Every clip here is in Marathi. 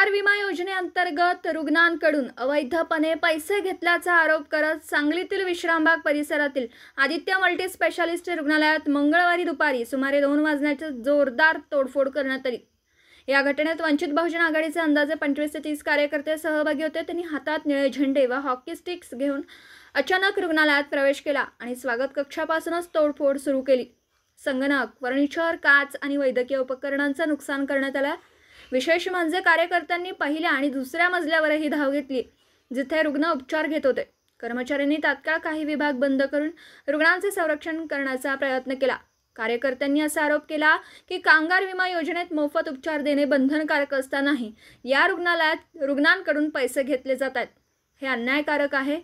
कामगार विमा योजनेअंतर्गत रुग्णांकडून अवैधपणे पैसे घेतल्याचा आरोप करत सांगलीतील विश्रामबाग परिसरातील आदित्य मल्टी स्पेशालिस्ट रुग्णालयात मंगळवारी दुपारी सुमारे 2 वाजण्याची जोरदार तोडफोड करण्यात आली। या घटनेत वंचित बहुजन आघाडीचे अंदाजे 25 ते 30 कार्यकर्ते सहभागी होते। त्यांनी हातात निळे झेंडे व हॉकी स्टिक्स घेऊन अचानक रुग्णालयात प्रवेश केला आणि स्वागत कक्षापासूनच तोडफोड सुरू केली। संगणक, फर्निचर, काच आणि वैद्यकीय उपकरणांचे नुकसान करण्यात आले। विशेष म्हणजे कार्यकर्त्यांनी पहिल्या आणि दुसऱ्या मजल्यावरही धाव घेतली, जिथे रुग्ण उपचार घेत होते। कर्मचाऱ्यांनी तात्काळ काही विभाग बंद करून रुग्णांचे संरक्षण करण्याचा प्रयत्न केला। कार्यकर्त्यांनी असा आरोप केला की कामगार विमा योजनेत मोफत उपचार देणे बंधनकारक असतानाही या रुग्णालयात रुग्णांकडून पैसे घेतले जातात। हे अन्यायकारक आहे।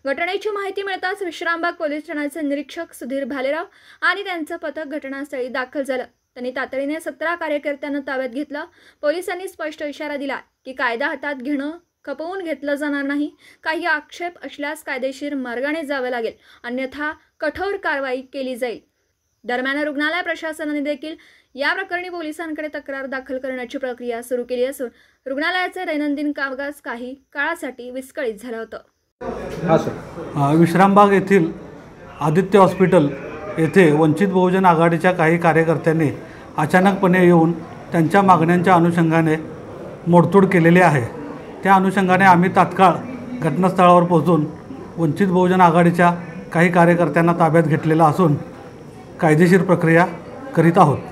घटनेची माहिती मिळताच विश्रामबाग पोलीस ठाण्याचे निरीक्षक सुधीर भालेराव आणि त्यांचे पथक घटनास्थळी दाखल झाले। त्यांनी तातडीने 17 कार्यकर्त्यांना ताब्यात घेतलं। पोलिसांनी स्पष्ट इशारा दिला की कायदा हातात घेणं खपवून घेतलं जाणार नाही। काही आक्षेप असल्यास कायदेशीर मार्गाने जावे लागेल, अन्यथा कठोर कारवाई केली जाईल। दरम्यान रुग्णालय प्रशासनाने देखील या प्रकरणी पोलिसांकडे तक्रार दाखल करण्याची प्रक्रिया सुरू केली असून रुग्णालयाचे दैनंदिन कामकाज काही काळासाठी विस्कळीत झालं होतं। विश्रामबाग येथील आदित्य हॉस्पिटल येथे वंचित बहुजन आघाडीच्या काही कार्यकर्त्यांनी अचानकपणे येऊन त्यांच्या मागण्यांच्या अनुषंगाने मोडतोड केलेली आहे। त्या अनुषंगाने आम्ही तात्काळ घटनास्थळावर पोहोचून वंचित बहुजन आघाडीच्या काही कार्यकर्त्यांना ताब्यात घेतलेला असून कायदेशीर प्रक्रिया करीत आहोत।